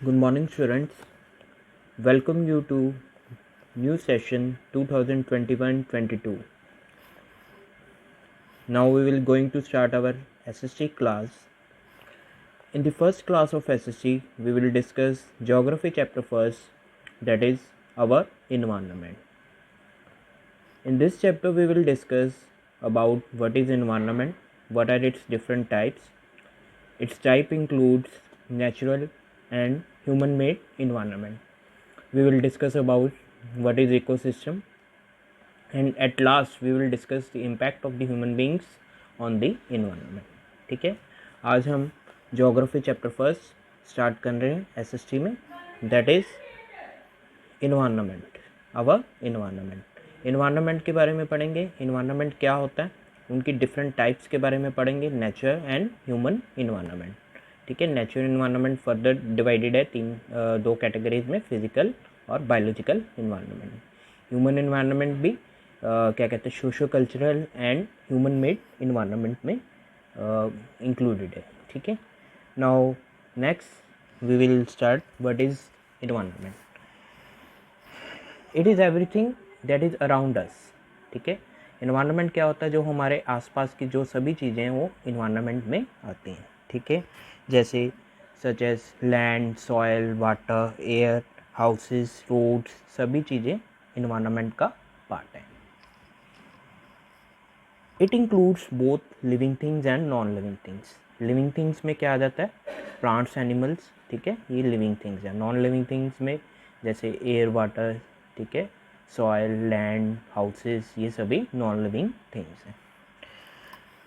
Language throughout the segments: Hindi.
Good morning, students. Welcome you to new session 2021-22. Now we will going to start our SST class. In the first class of SST, we will discuss geography chapter first, that is our environment. In this chapter, we will discuss about what is environment, what are its different types. Its type includes natural and human-made environment. We will discuss about what is ecosystem, and at last we will discuss the impact of the human beings on the environment. ठीक है, आज हम ज्योग्राफी चैप्टर फर्स्ट स्टार्ट कर रहे हैं एसएसटी में, that is environment. Our environment के बारे में पढ़ेंगे। इन्वायरमेंट क्या होता है, उनकी डिफरेंट टाइप्स के बारे में पढ़ेंगे, नेचर एंड ह्यूमन इन्वायरमेंट। ठीक है, नेचुरल इन्वायरमेंट फर्दर डिवाइडेड है दो कैटेगरीज में, फिजिकल और बायोलॉजिकल इन्वायरमेंट। ह्यूमन इन्वायरमेंट भी क्या कहते हैं, socio cultural and human made environment में इंक्लूडेड है। ठीक है, now next we will start what is environment. It is everything that is around us. ठीक है, इन्वायरमेंट क्या होता है, जो हमारे आसपास की जो सभी चीज़ें हैं वो इन्वायरमेंट में आती हैं। ठीक है, जैसे such as land, soil, water, air, houses, roads, सभी चीज़ें इन्वायरमेंट का पार्ट है। It includes both living things and non living things. Living things में क्या आ जाता है, प्लांट्स, एनिमल्स। ठीक है, ये लिविंग थिंग्स है। नॉन लिविंग थिंग्स में जैसे एयर, वाटर, ठीक है, सॉयल, लैंड, हाउसेस, ये सभी नॉन लिविंग थिंग्स हैं।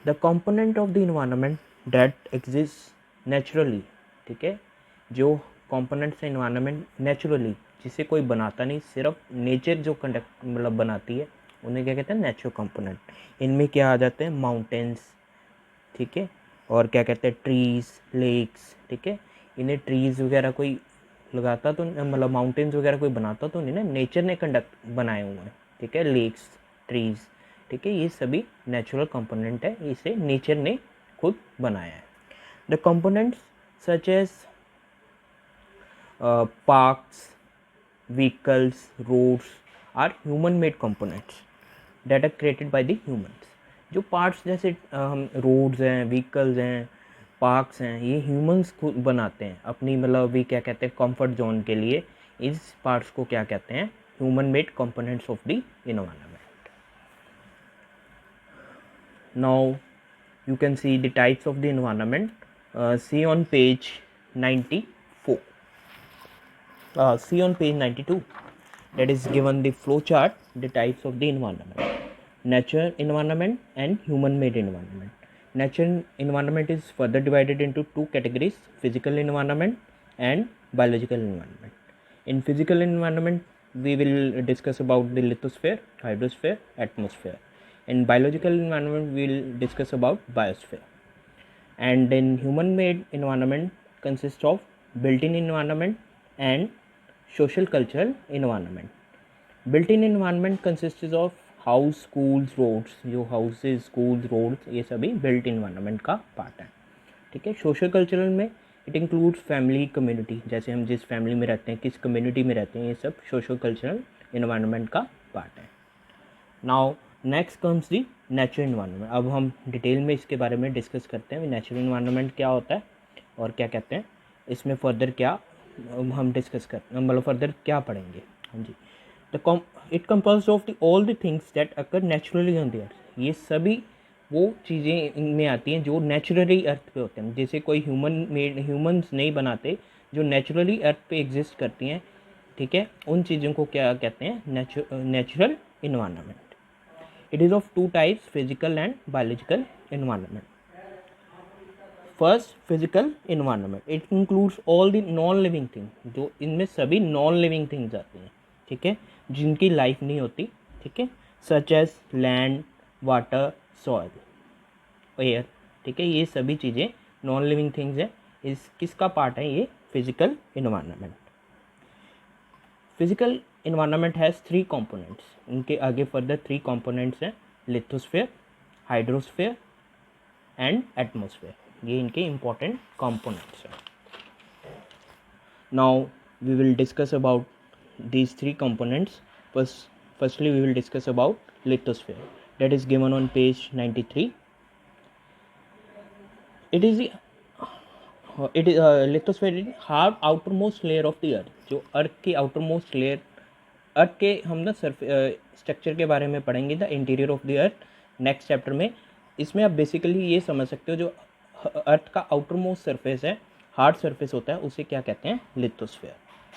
The component of the environment that exist naturally. ठीक है, जो कंपोनेंट्स है इन्वायरमेंट नेचुरली, जिसे कोई बनाता नहीं, सिर्फ नेचर जो कंडक्ट मतलब बनाती है, उन्हें क्या कहते हैं, नेचुरल कंपोनेंट। इनमें क्या आ जाते हैं, माउंटेन्स, ठीक है, और क्या कहते हैं, ट्रीज, लेक्स। ठीक है, इन्हें ट्रीज वगैरह कोई लगाता तो मतलब माउंटेन्स वगैरह कोई बनाता तो नहीं ना, नेचर ने कंडक्ट बनाए हुए हैं। ठीक है, लेक्स, ट्रीज, ठीक है, ये सभी नेचुरल कंपोनेंट है, इसे नेचर ने खुद बनाया है। The components such as parks, vehicles, roads are human made components that are created by the humans. जो पार्ट्स जैसे हम रोड्स हैं, व्हीकल्स हैं, पार्क्स हैं, ये ह्यूमंस खुद बनाते हैं अपनी मतलब भी क्या कहते हैं, कंफर्ट जोन के लिए। इस पार्ट्स को क्या कहते हैं, human made components of the environment. Now you can see the types of the environment. See on page 94. See on page 92. That is given the flow chart, the types of the environment. Natural environment and human-made environment. Natural environment is further divided into two categories: physical environment and biological environment. In physical environment, we will discuss about the lithosphere, hydrosphere, atmosphere. In biological environment, we will discuss about biosphere. And in human-made environment consists of built-in environment and social cultural environment. Built-in environment consists of house, schools, roads. जो हाउसेज, स्कूल्स, रोड्स, ये सभी बिल्ट इन्वायरमेंट का पार्ट है। ठीक है, सोशल कल्चरल में इट इंक्लूड्स फैमिली, कम्युनिटी, जैसे हम जिस फैमिली में रहते हैं, किस कम्युनिटी में रहते हैं, ये सब सोशल कल्चरल इन्वायरमेंट का पार्ट है। Now next comes the natural environment. अब हम डिटेल में इसके बारे में डिस्कस करते हैं, नेचुरल इन्वायरमेंट क्या होता है और क्या कहते हैं, इसमें फर्दर क्या हम डिस्कस करते हैं, मतलब फर्दर क्या पढ़ेंगे। हाँ जी, it compose of all the things that occur naturally on the earth. ये सभी वो चीज़ें इनमें आती हैं जो नेचुरली अर्थ पे होते हैं, जैसे कोई ह्यूमंस नहीं बनाते, जो नेचुरली अर्थ पे एग्जिस्ट करती हैं। ठीक है, उन चीज़ों को क्या कहते हैं, natural environment. It is of two types, physical and biological environment. First, physical environment, it includes all the non living thing, जो इनमें सभी नॉन लिविंग थिंग्स आती हैं। ठीक है, जिनकी लाइफ नहीं होती। ठीक है, such as land, water, soil, air. ठीक है, ये सभी चीज़ें नॉन लिविंग थिंग्स हैं। इस किसका पार्ट है, ये physical environment. Physical environment has three components. इनके आगे फर्दर थ्री कंपोनेंट्स हैं, लिथोस्फेयर, हाइड्रोस्फेयर एंड एटमोस्फेयर। ये इनके इंपॉर्टेंट कंपोनेंट्स हैं। Now we will discuss about these three components. Firstly, we will discuss about lithosphere, that is given on page 93. It is lithosphere is hard outermost layer of the earth. जो अर्थ की outermost layer, अर्थ के हम ना स्ट्रक्चर के बारे में पढ़ेंगे, the interior of the earth, next chapter में. इसमें आप बेसिकली ये समझ सकते हो, जो अर्थ का आउटरमोस्ट सरफेस है, हार्ड सरफेस होता है, उसे क्या कहते हैं, लिथोस्फेयर.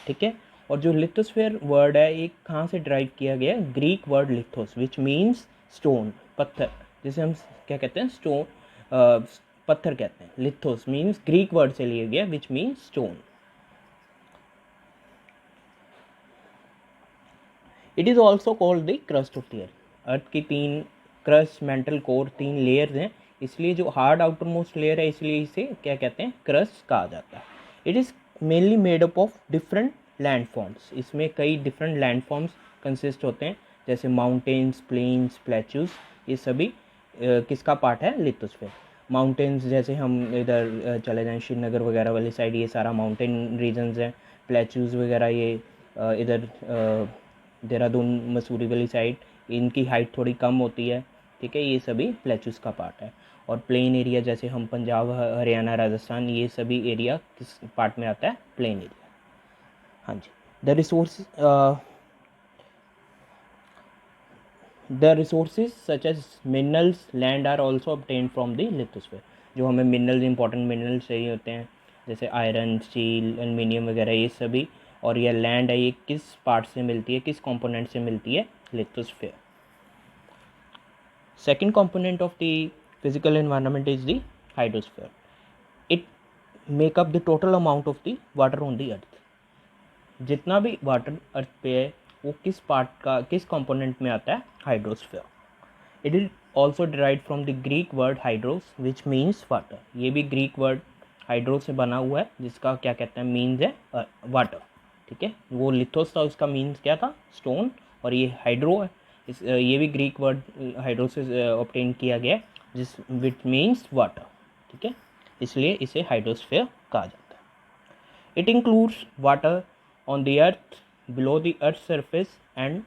ठीक है. और जो लिथोस्फेयर वर्ड है ये कहाँ से ड्राइव किया गया है, Greek word lithos which means stone, पत्थर, जिसे हम क्या कहते हैं, स्टोन, पत्थर कहते हैं. लिथोस मीन्स ग्रीक वर्ड से लिया गया which means stone. It is also called the crust of the earth. Earth की तीन क्रस्ट, मेंटल कोर, तीन लेयर्स हैं, इसलिए जो हार्ड आउटर मोस्ट लेयर है इसलिए इसे क्या कहते हैं, क्रस्ट कहा जाता है. It is mainly made up of different land forms. इसमें कई डिफरेंट लैंड फॉर्म्स कंसिस्ट होते हैं, जैसे माउंटेन्स, प्लेन्स, प्लेट्यूज. ये सभी किसका पार्ट है, लिथोस्फेयर. माउंटेन्स जैसे हम इधर चले जाएं श्रीनगर वगैरह वाली साइड, ये सारा माउंटेन रीजन्स हैं. प्लेट्यूज वगैरह ये इधर देहरादून, मसूरी वाली साइड, इनकी हाइट थोड़ी कम होती है. ठीक है, ये सभी प्लेट्यूज का पार्ट है. और प्लेन एरिया जैसे हम पंजाब, हरियाणा, राजस्थान, ये सभी एरिया किस पार्ट में आता है, प्लेन एरिया. हाँ जी. The resources such as minerals, land are also obtain from the lithosphere. जो हमें मिनरल्स, इंपॉर्टेंट मिनरल्स चाहिए होते हैं, जैसे आयरन, स्टील, एल्युमिनियम वगैरह, ये सभी. और यह लैंड है, ये किस पार्ट से मिलती है, किस कंपोनेंट से मिलती है, lithosphere. Second component of the physical environment is the hydrosphere. It make up the total amount of the water on the अर्थ. जितना भी वाटर अर्थ पे है वो किस पार्ट का, किस कंपोनेंट में आता है, hydrosphere. It is also derived from the Greek word hydros which means water. ये भी ग्रीक वर्ड हाइड्रो से बना हुआ है, जिसका क्या कहते हैं, मीन्स है वाटर. ठीक है, वो लिथोस था, उसका मीन्स क्या था, स्टोन. और ये हाइड्रो है, ये भी ग्रीक वर्ड हाइड्रो से ऑब्टेन किया गया है, जिस विच मीन्स वाटर. ठीक है, इसलिए इसे हाइड्रोस्फेयर कहा जाता है. It includes water on the earth, below the earth surface and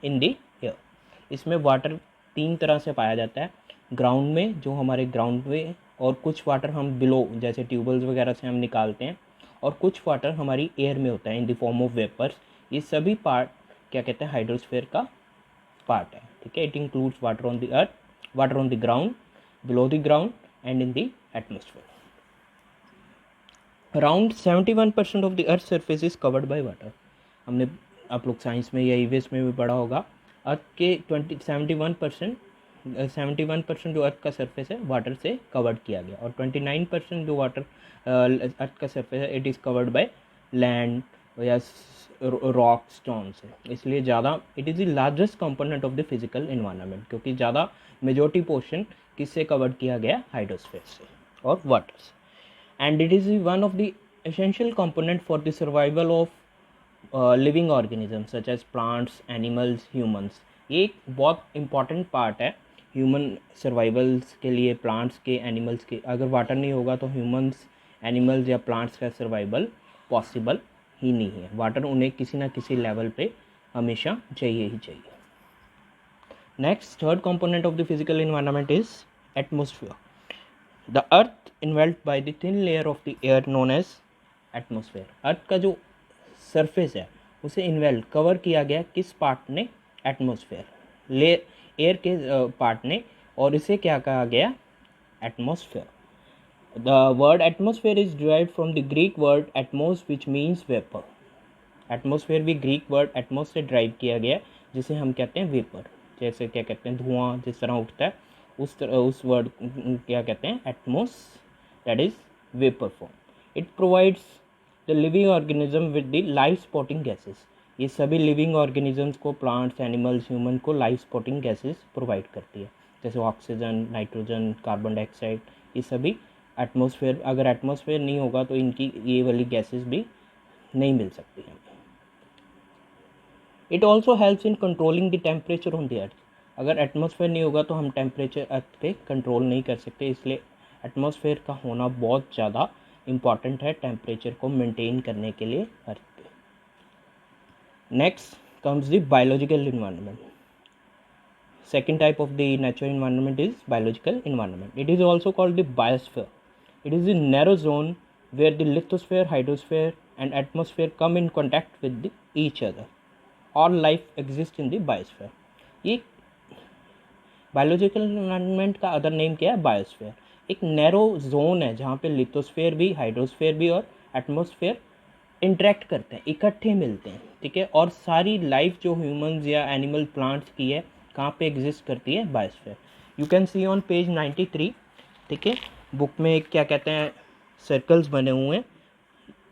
in the air. इसमें वाटर तीन तरह से पाया जाता है, ग्राउंड में, जो हमारे ग्राउंड में, और कुछ वाटर हम बिलो, जैसे ट्यूबवेल्स वगैरह से हम निकालते हैं, और कुछ वाटर हमारी एयर में होता है in the form of vapours. ये सभी पार्ट क्या कहते हैं, हाइड्रोस्फेयर का पार्ट है. ठीक है, it includes water on the earth, water on the ground, below the ground and in the atmosphere. Around 71% of the earth surface is covered by water. हमने, आप लोग साइंस में या ईवीएस में भी पढ़ा होगा, अर्थ के 71% जो अर्थ का सरफेस है वाटर से कवर्ड किया गया, और 29% जो वाटर अर्थ का सरफेस है it is covered by land या रॉक, स्टोन से. इसलिए ज़्यादा, it is the largest component of the physical environment, क्योंकि ज़्यादा मेजॉरिटी पोर्शन किससे कवर्ड किया गया, हाइड्रोस्फेयर से और वाटर से. And it is one of the essential component for the survival of living organisms such as plants, animals, humans. ये एक बहुत important part है ह्यूमन सर्वाइवल्स के लिए, प्लांट्स के, एनिमल्स के. अगर वाटर नहीं होगा तो ह्यूमंस, एनिमल्स या प्लांट्स का सर्वाइवल पॉसिबल ही नहीं है. वाटर उन्हें किसी ना किसी लेवल पे हमेशा चाहिए ही चाहिए. Next, third component of the physical environment is atmosphere. The earth enveloped by the thin layer of the air known as atmosphere. अर्थ का जो सरफेस है उसे इन्वेल्व, कवर किया गया किस पार्ट ने, एटमोसफेयर, एयर के पार्ट ने, और इसे क्या कहा गया, atmosphere. The word atmosphere is derived from the Greek word Atmos which means vapour. Atmosphere भी ग्रीक वर्ड एटमोस से ड्राइव किया गया, जिसे हम कहते हैं वेपर. जैसे क्या कहते हैं, धुआं जिस तरह उठता है, उस वर्ड क्या कहते हैं, Atmos, that is vapor form. It provides the living organism with the life supporting gases. ये सभी लिविंग ऑर्गेनिजम्स को, प्लांट्स, एनिमल्स, ह्यूमन को लाइफ सपोर्टिंग गैसेस प्रोवाइड करती है, जैसे ऑक्सीजन, नाइट्रोजन, कार्बन डाइऑक्साइड. ये सभी एटमॉस्फेयर, अगर एटमॉस्फेयर नहीं होगा तो इनकी ये वाली गैसेस भी नहीं मिल सकती हैं. It also helps in controlling the temperature on the अर्थ. अगर एटमॉस्फेयर नहीं होगा तो हम टेम्परेचर अर्थ पे कंट्रोल नहीं कर सकते, इसलिए एटमॉस्फेयर का होना बहुत ज़्यादा इम्पॉर्टेंट है टेम्परेचर को मेंटेन करने के लिए अर्थ पे। Next comes the biological environment. Second type of the natural environment is biological environment. It is also called the biosphere. It is a narrow zone where the lithosphere, hydrosphere and atmosphere come in contact with each other. All life exists in the biosphere. ये बायोलॉजिकल इन्वायरमेंट का अदर नेम क्या है? बायोस्फीयर। एक नैरो जोन है जहाँ पे लिथोस्फीयर भी, हाइड्रोस्फीयर भी और एटमॉस्फेयर इंटरेक्ट करते हैं, इकट्ठे मिलते हैं, ठीक है। और सारी लाइफ जो ह्यूमंस या एनिमल प्लांट्स की है कहाँ पे एग्जिस्ट करती है? Biosphere. You can see on page 93, ठीक है। बुक में क्या कहते हैं, सर्कल्स बने हुए हैं।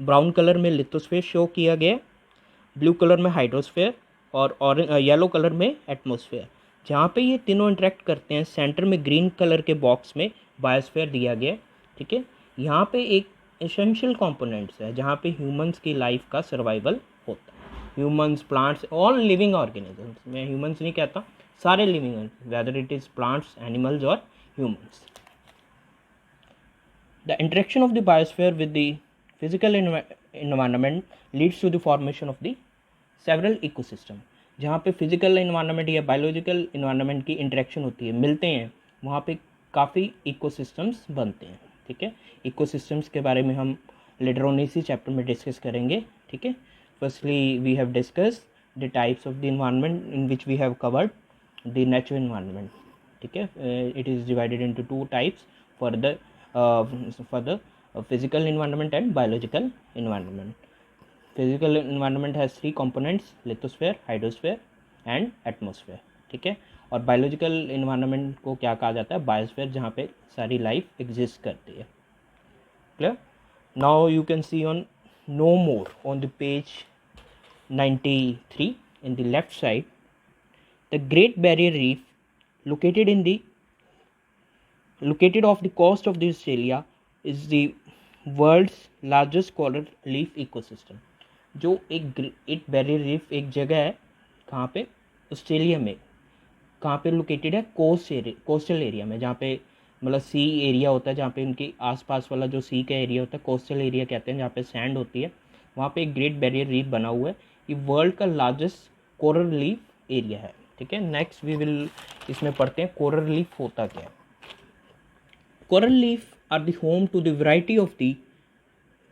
ब्राउन कलर में लिथोस्फीयर शो किया गया, ब्लू कलर में हाइड्रोस्फीयर और येलो कलर में एटमॉस्फेयर। जहाँ पे ये तीनों इंटरेक्ट करते हैं, सेंटर में ग्रीन कलर के बॉक्स में बायोस्फीयर दिया गया, ठीक है। यहाँ पे एक एसेंशियल कंपोनेंट्स है जहाँ पे ह्यूमंस की लाइफ का सर्वाइवल होता है। Humans, plants, all living organisms, मैं ह्यूमंस नहीं कहता, सारे living, whether it is plants, animals और humans. The interaction of the biosphere with the physical environment leads to the formation of the several ecosystem। जहाँ पे फिजिकल इन्वायरमेंट या बायोलॉजिकल इन्वायरमेंट की इंटरेक्शन होती है, मिलते हैं, वहाँ पे काफ़ी इकोसिस्टम्स बनते हैं, ठीक है। इकोसिस्टम्स के बारे में हम लेटर ऑन इसी चैप्टर में डिस्कस करेंगे, ठीक है। Firstly we have discuss the types of the environment in which we have covered the natural environment, ठीक है। It is divided into two types for the physical environment and biological environment. Physical environment has three components: lithosphere, hydrosphere and atmosphere, ठीक है। और biological environment को क्या कहा जाता है? बायोस्फीयर, जहाँ पे सारी लाइफ एग्जिस्ट करती है। Clear? Now you can see on no more on the page 93 in the left side, the Great Barrier Reef located off the coast of the Australia is the world's largest coral reef ecosystem. जो एक ग्रेट बैरियर रीफ एक जगह है, कहाँ पे? ऑस्ट्रेलिया में। कहाँ पे लोकेटेड है? कोस्टल एरिया में, जहाँ पे मतलब सी एरिया होता है, जहाँ पे उनके आसपास वाला जो सी का एरिया होता है कोस्टल एरिया कहते हैं, जहाँ पे सैंड होती है, वहाँ पे एक ग्रेट बैरियर रीफ बना हुआ है। ये वर्ल्ड का लार्जेस्ट कोरल लीफ एरिया है, ठीक है। नेक्स्ट वी विल इसमें पढ़ते हैं कोरल लीफ होता क्या है। Coral leaf are the home to the variety of the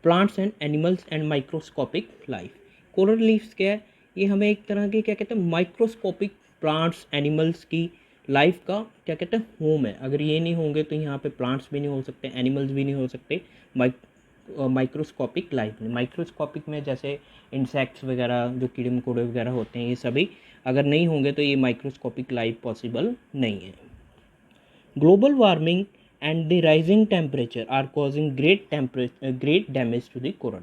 plants and animals and microscopic life। Coral leaves क्या है? ये हमें एक तरह के क्या कहते हैं, माइक्रोस्कोपिक प्लांट्स, एनिमल्स की लाइफ का क्या कहते हैं, होम है। अगर ये नहीं होंगे तो यहाँ पे प्लांट्स भी नहीं हो सकते, एनिमल्स भी नहीं हो सकते, माइक्रोस्कोपिक लाइफ में। माइक्रोस्कोपिक में जैसे इंसेक्ट्स वगैरह, जो कीड़े मकोड़े वगैरह होते हैं, ये सभी अगर नहीं होंगे तो ये माइक्रोस्कोपिक लाइफ पॉसिबल नहीं है। Global warming and the rising temperature are causing great damage to the coral।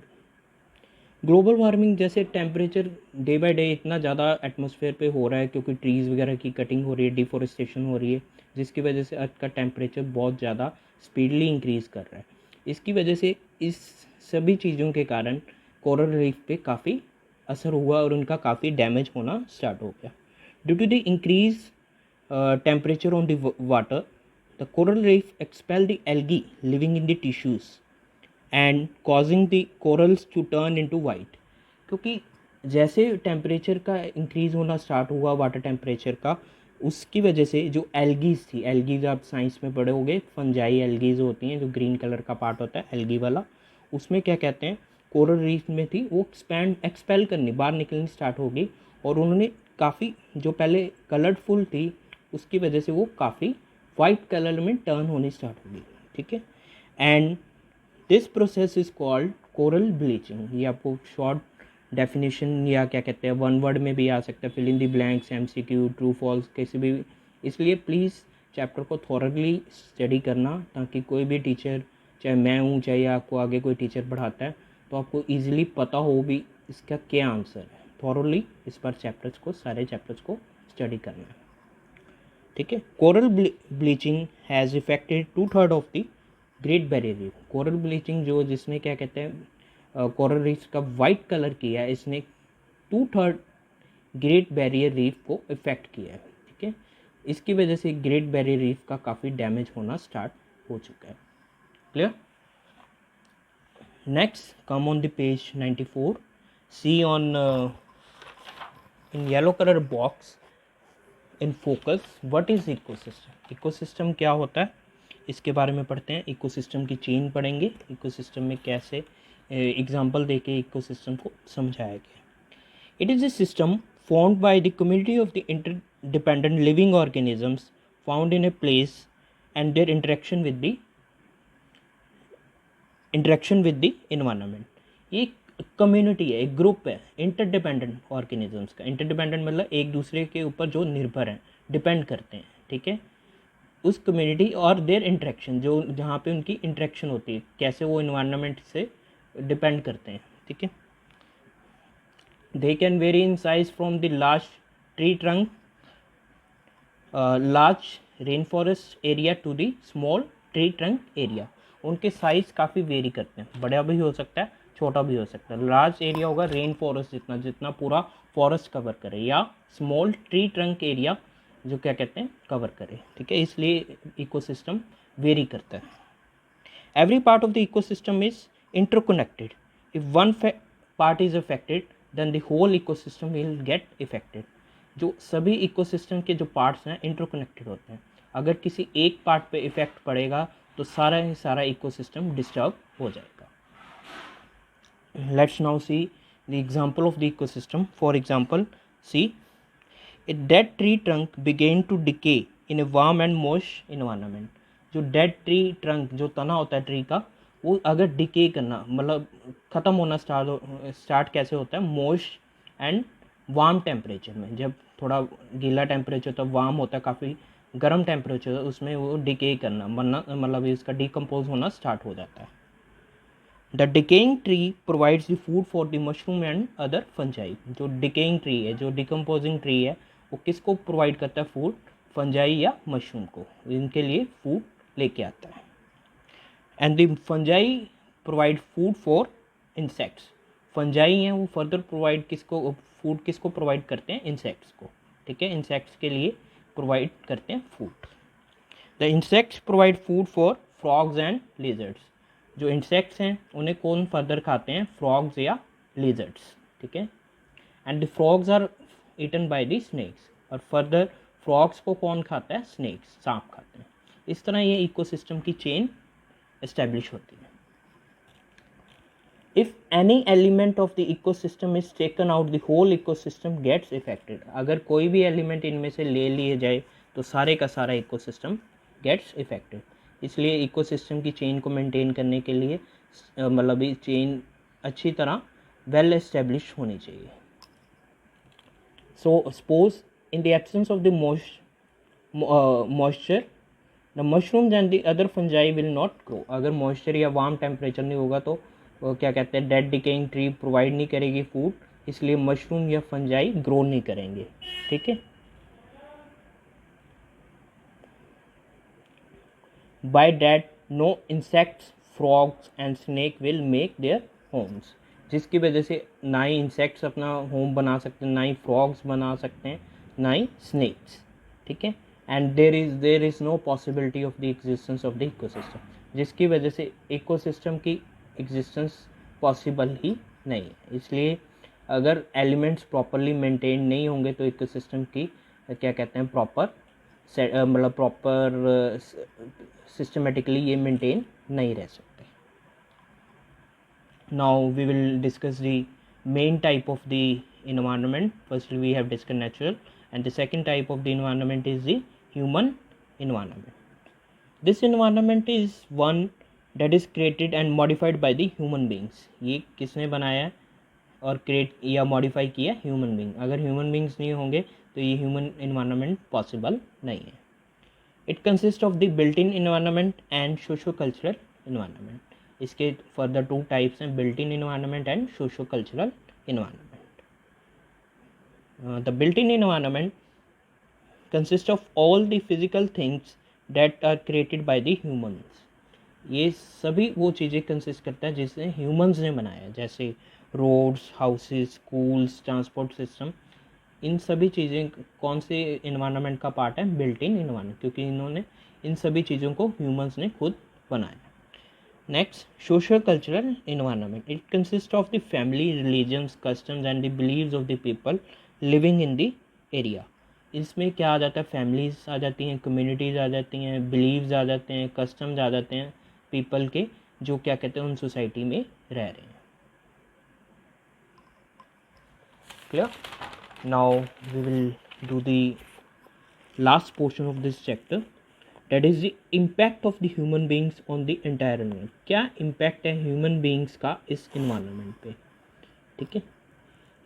Global warming जैसे टेम्परेचर डे बाय डे इतना ज़्यादा एटमॉस्फेयर पे हो रहा है, क्योंकि ट्रीज़ वगैरह की कटिंग हो रही है, डिफोरेस्टेशन हो रही है, जिसकी वजह से अर्थ का टेम्परेचर बहुत ज़्यादा स्पीडली इंक्रीज़ कर रहा है। इसकी वजह से इस सभी चीज़ों के कारण कोरल रीफ पे काफ़ी असर हुआ और उनका काफ़ी डैमेज होना स्टार्ट हो गया। Due to the increase temperature on the water, the coral reef expel the algae living in the tissues and causing the corals to turn into white। क्योंकि जैसे टेम्परेचर का इंक्रीज़ होना स्टार्ट हुआ वाटर टेम्परेचर का, उसकी वजह से जो एल्गीज थी, एल्गीज आप साइंस में पढ़े होंगे, फंजाई एल्गीज होती हैं, जो ग्रीन कलर का पार्ट होता है एल्गी वाला, उसमें क्या कहते हैं, कोरल रीफ में थी, वो एक्सपेल करनी, बाहर निकलनी स्टार्ट हो गई, और उन्होंने काफ़ी, जो पहले कलरफुल थी उसकी वजह से वो काफ़ी वाइट कलर में टर्न होनी स्टार्ट होगी, ठीक है। And this process is called coral bleaching. ये आपको शॉर्ट डेफिनेशन या क्या कहते हैं, वन वर्ड में भी आ सकता है, fill in the blanks, MCQ, true false, किसी भी। इसलिए प्लीज़ चैप्टर को थॉरली स्टडी करना, ताकि कोई भी टीचर, चाहे मैं हूँ चाहे आपको आगे कोई टीचर पढ़ाता है, तो आपको ईजिली पता हो भी इसका क्या आंसर है। थॉरली इस पर चैप्टर्स को, सारे चैप्टर्स को स्टडी करना है, ठीक है। Coral bleaching has affected 2/3 of the great barrier reef. Coral bleaching जो, जिसने क्या कहते हैं, कोरल रीफ का वाइट कलर किया है, इसने 2/3 ग्रेट बैरियर रीफ को इफेक्ट किया है, ठीक है। इसकी वजह से ग्रेट बैरियर रीफ का काफ़ी डैमेज होना स्टार्ट हो चुका है। Clear? Next, come on the page 94. See on in yellow color box in focus what is ecosystem. Ecosystem क्या होता है इसके बारे में पढ़ते हैं. इकोसिस्टम की चेन पढ़ेंगे. इकोसिस्टम में कैसे एग्जाम्पल देके इकोसिस्टम को समझाया गया. It is a system formed by the community of the interdependent living organisms found in a place and their interaction with the environment. ये कम्युनिटी है, एक ग्रुप है इंटरडिपेंडेंट ऑर्गेनिजम्स का. इंटरडिपेंडेंट मतलब एक दूसरे के ऊपर जो निर्भर हैं, डिपेंड करते हैं. ठीक है, उस कम्युनिटी और देयर इंटरेक्शन, जो जहाँ पे उनकी इंटरेक्शन होती है, कैसे वो इन्वायरमेंट से डिपेंड करते हैं. ठीक है, they can vary in size from the large tree trunk, large rainforest area to the small tree trunk area. उनके साइज काफ़ी वेरी करते हैं, बड़ा भी हो सकता है, छोटा भी हो सकता है. लार्ज एरिया होगा रेन फॉरेस्ट जितना, जितना पूरा फॉरेस्ट कवर करे, या स्मॉल ट्री ट्रंक एरिया जो क्या कहते हैं कवर करे. ठीक है, इसलिए इकोसिस्टम वेरी करता है. Every part of the ecosystem is interconnected. If one part is affected then the whole ecosystem will get affected. जो सभी इकोसिस्टम के जो पार्ट्स हैं इंटरकनेक्टेड होते हैं. अगर किसी एक पार्ट पे इफेक्ट पड़ेगा तो सारा ही सारा इकोसिस्टम डिस्टर्ब हो जाएगा. Let's now see the example of the ecosystem. For example, see a dead tree trunk begin to decay in a warm and moist environment. जो डेड ट्री ट्रंक, जो तना होता है ट्री का, वो अगर डिके करना मतलब ख़त्म होना स्टार्ट कैसे होता है, मॉइस्ट एंड वार्म टेम्परेचर में. जब थोड़ा गीला टेम्परेचर होता है, वार्म होता है, काफ़ी गर्म टेम्परेचर, उसमें वो डिके करना मतलब इसका डिकम्पोज होना स्टार्ट हो जाता है. The decaying tree provides the food for the mushroom and other fungi. जो डिकेइंग ट्री है, जो डिकम्पोजिंग ट्री है, वो किसको प्रोवाइड करता है फूड, फंजाई या मशरूम को. इनके लिए फूड लेके आता है. And the fungi provide food for insects. Fungi हैं वो फर्दर प्रोवाइड फूड किसको प्रोवाइड करते हैं, इंसेक्ट्स को. ठीक है, इंसेक्ट्स के लिए प्रोवाइड करते हैं food. The insects provide food for frogs and lizards. जो इंसेक्ट्स हैं उन्हें कौन फर्दर खाते हैं, फ्रॉग्स या लिजर्ड्स. ठीक है, and the frogs are eaten by the snakes. और फर्दर फ्रॉग्स को कौन खाता है, स्नेक्स, सांप खाते हैं. इस तरह ये इकोसिस्टम की चेन एस्टेब्लिश होती है. If any element of the ecosystem is taken out, the whole ecosystem gets affected. अगर कोई भी एलिमेंट इनमें से ले लिए जाए तो सारे का सारा इकोसिस्टम गेट्स इफेक्टेड. इसलिए इकोसिस्टम की चेन को मेंटेन करने के लिए मतलब ये चेन अच्छी तरह वेल एस्टेब्लिश होनी चाहिए. So suppose in the absence of the moisture the mushrooms and the other fungi will not grow. अगर मॉइस्चर या वार्म टेम्परेचर नहीं होगा तो वो क्या कहते हैं, डेड डिकेइंग ट्री प्रोवाइड नहीं करेगी फूड, इसलिए मशरूम या फंजाई ग्रो नहीं करेंगे. ठीक है, by that no insects, frogs and snake will make their homes. जिसकी वजह से ना ही इंसेक्ट्स अपना होम बना सकते हैं, ना ही फ्रॉग्स बना सकते हैं, ना ही स्नेक्स. ठीक है, and there is no possibility of the existence of the ecosystem. जिसकी वजह से इकोसिस्टम की एग्जिस्टेंस पॉसिबल ही नहीं है. इसलिए अगर एलिमेंट्स प्रॉपरली मेंटेन नहीं होंगे तो इकोसिस्टम की क्या कहते हैं प्रॉपर मतलब प्रॉपर सिस्टमेटिकली ये मेंटेन नहीं रह सकते. Now we will discuss the main type of the environment. Firstly we have discuss natural and the second type of the environment is the human environment. This environment is one that is created and modified by the human beings. ये किसने बनाया है और क्रिएट या मॉडिफाई किया, ह्यूमन बींग. अगर ह्यूमन बींग्स नहीं होंगे तो ये ह्यूमन इन्वायरमेंट पॉसिबल नहीं है. It consist of the built in environment and socio cultural environment. इसके फर्दर टू टाइप्स हैं, built in environment and socio cultural environment. The built in environment consist of all the physical things that are created by the humans. ये सभी वो चीज़ें कंसिस्ट करता है जिसे ह्यूमंस ने बनाया, जैसे roads, houses, schools, transport system. इन सभी चीज़ें कौन से इन्वायरमेंट का पार्ट है, बिल्ट इन इन्वायरमेंट, क्योंकि इन्होंने इन सभी चीज़ों को ह्यूमंस ने खुद बनाया. Next, socio-cultural environment. It consists of the family, religions, customs and the beliefs of the people living in the area. इसमें क्या आ जाता है, फैमिलीज आ जाती हैं, कम्युनिटीज़ आ जाती हैं, बिलीव्स आ जाते हैं, कस्टम्स आ जाते हैं पीपल के, जो क्या कहते हैं उन सोसाइटी में रह रहे हैं. Clear? Now we will do the last portion of this chapter, that is the impact of the human beings on the entire environment. क्या impact है human beings का इस environment पे. ठीक है,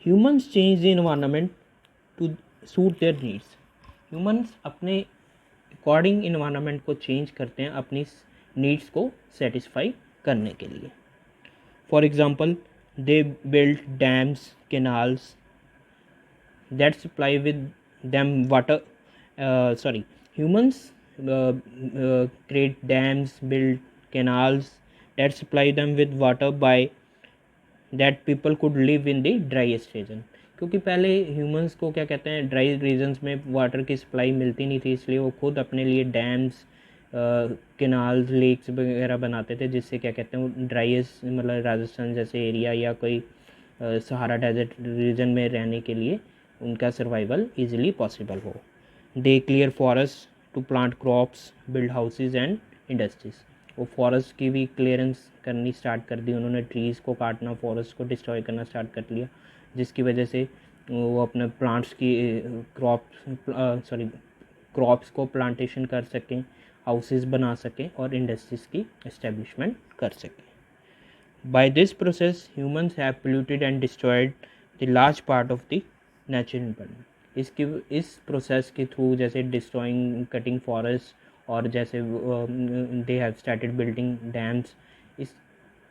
humans change the environment to suit their needs. humans अपने according environment को change करते हैं अपनी needs को satisfy करने के लिए. For example, they build dams, canals that supply with them water. Humans create dams, build canals that supply them with water by that people could live in the driest region. क्योंकि पहले ह्यूमंस को क्या कहते हैं, ड्राई रीजन्स में वाटर की सप्लाई मिलती नहीं थी, इसलिए वो खुद अपने लिए डैम्स, कैनाल्स, लेक्स वगैरह बनाते थे, जिससे क्या कहते हैं ड्राइएस्ट मतलब राजस्थान जैसे एरिया या कोई सहारा डेजर्ट रीजन में रहने के लिए उनका सर्वाइवल इजीली पॉसिबल हो. They clear forest to plant crops, build houses and industries. वो फॉरेस्ट की भी क्लियरेंस करनी स्टार्ट कर दी उन्होंने, ट्रीज़ को काटना, फॉरेस्ट को डिस्ट्रॉय करना स्टार्ट कर लिया, जिसकी वजह से वो अपने प्लांट्स की क्रॉप्स को प्लांटेशन कर सकें, हाउसेस बना सकें और इंडस्ट्रीज़ की एस्टेब्लिशमेंट कर सकें. By this process humans have polluted and destroyed the large part of the natural environment. इस प्रोसेस के थ्रू, जैसे डिस्ट्रॉइंग, कटिंग फॉरेस्ट, और जैसे they have started building dams,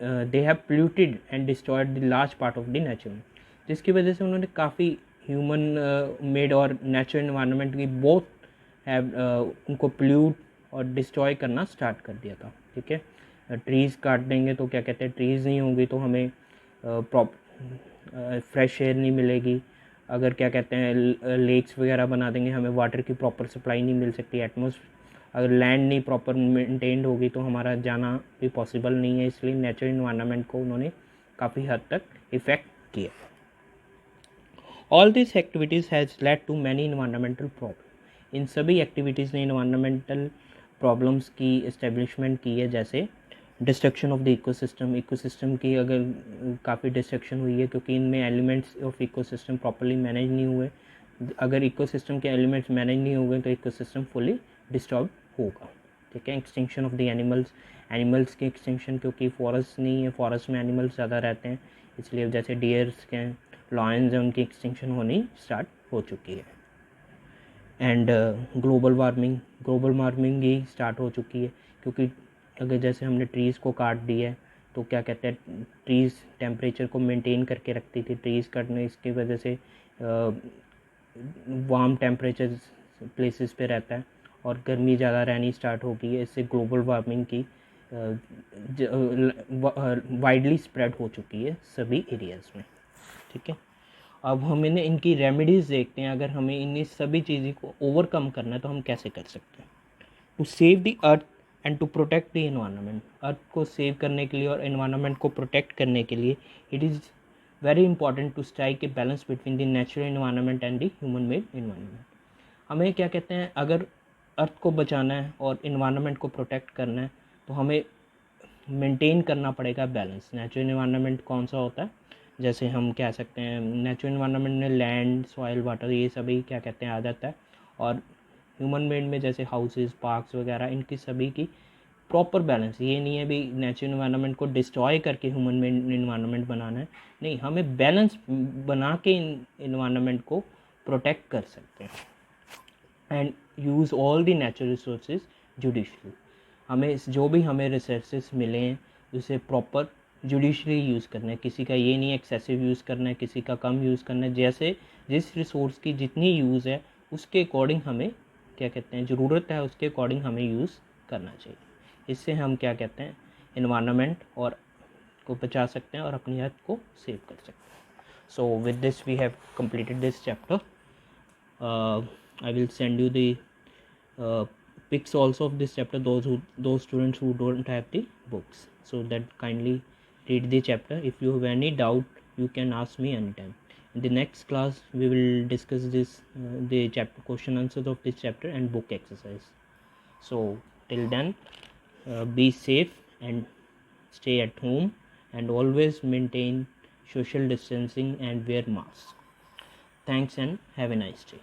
they have polluted and destroyed the large part of the natural, जिसकी वजह से उन्होंने काफ़ी ह्यूमन मेड और नेचुरल एनवायरनमेंट की बोथ हैव उनको पोल्यूट और डिस्ट्रॉय करना स्टार्ट कर दिया था. ठीक है, ट्रीज़ काट देंगे तो क्या कहते हैं, ट्रीज़ नहीं होंगी तो हमें फ्रेश एयर नहीं मिलेगी. अगर क्या कहते हैं लेक्स वगैरह बना देंगे, हमें वाटर की प्रॉपर सप्लाई नहीं मिल सकती. अगर लैंड नहीं प्रॉपर मेंटेन्ड होगी तो हमारा जाना भी पॉसिबल नहीं है. इसलिए नेचुरल इन्वायरमेंट को उन्होंने काफ़ी हद तक इफ़ेक्ट किया. All this activities has led to many environmental problem. इन सभी एक्टिविटीज़ ने इन्वायरमेंटल प्रॉब्लम्स की इस्टेब्लिशमेंट की है, जैसे डिस्ट्रक्शन ऑफ द इकोसिस्टम की अगर काफ़ी डिस्ट्रक्शन हुई है, क्योंकि इनमें elements of ecosystem properly manage नहीं हुए. अगर इकोसिस्टम के एलिमेंट्स मैनेज नहीं हो गए तो इकोसिस्टम फुली डिस्टर्ब होगा. ठीक है, एक्सटिंक्शन ऑफ द एनिमल्स की एक्सटिंक्शन, क्योंकि फॉरेस्ट नहीं है, फॉरेस्ट में एनिमल्स ज़्यादा रहते हैं, इसलिए जैसे डियर्स के, लॉयंस हैं, उनकी एक्सटिंक्शन होनी स्टार्ट हो चुकी है. And global warming he start हो चुकी है, क्योंकि अगर जैसे हमने ट्रीज़ को काट दिया है तो क्या कहते हैं, ट्रीज़ टेम्परेचर को मेंटेन करके रखती थी. ट्रीज़ कटने इसकी वजह से वार्म टेम्परेचर प्लेसेस पे रहता है और गर्मी ज़्यादा रहनी स्टार्ट हो गई है. इससे ग्लोबल वार्मिंग की वाइडली स्प्रेड हो चुकी है सभी एरियाज़ में. ठीक है, अब हम इनकी रेमेडीज़ देखते हैं. अगर हमें इन सभी चीज़ों को ओवरकम करना है तो हम कैसे कर सकते हैं. To save the earth and to protect the environment. Earth को सेव करने के लिए और एनवायरनमेंट को प्रोटेक्ट करने के लिए it is very important to strike a balance between the natural environment and the human made environment. हमें क्या कहते हैं, अगर अर्थ को बचाना है और एनवायरनमेंट को प्रोटेक्ट करना है तो हमें मेंटेन करना पड़ेगा बैलेंस. नेचुरल एनवायरनमेंट कौन सा होता है, जैसे हम कह सकते हैं नेचुरल एनवायरनमेंट में लैंड, सॉइल, वाटर, ये सभी क्या कहते हैं आ जाता है. और ह्यूमन मेड में जैसे हाउसेस, पार्क्स वगैरह, इनकी सभी की प्रॉपर बैलेंस. ये नहीं है भी नेचुरल एनवायरनमेंट को डिस्ट्रॉय करके ह्यूमन मेड एनवायरनमेंट बनाना है, नहीं, हमें बैलेंस बना के एनवायरनमेंट को प्रोटेक्ट कर सकते हैं. And use all the natural resources judicially. हमें जो भी हमें रिसोर्सेज मिले हैं उसे प्रॉपर जुडिशली यूज़ करना है. किसी का ये नहीं एक्सेसिव यूज़ करना है, किसी का कम यूज़ करना है. जैसे जिस रिसोर्स की जितनी यूज़ है उसके अकॉर्डिंग हमें क्या कहते हैं, ज़रूरत है उसके अकॉर्डिंग हमें यूज़ करना चाहिए. इससे हम क्या कहते हैं एनवायरनमेंट और को बचा सकते हैं और अपनी अर्थ को सेव कर सकते हैं. So with this we have completed this chapter. I will send you the pics also of this chapter, those students who don't have the books. So that kindly read the chapter. If you have any doubt, you can ask me anytime. In the next class we will discuss this the chapter question answers of this chapter and book exercise. So till then, be safe and stay at home, and always maintain social distancing and wear masks. Thanks and have a nice day.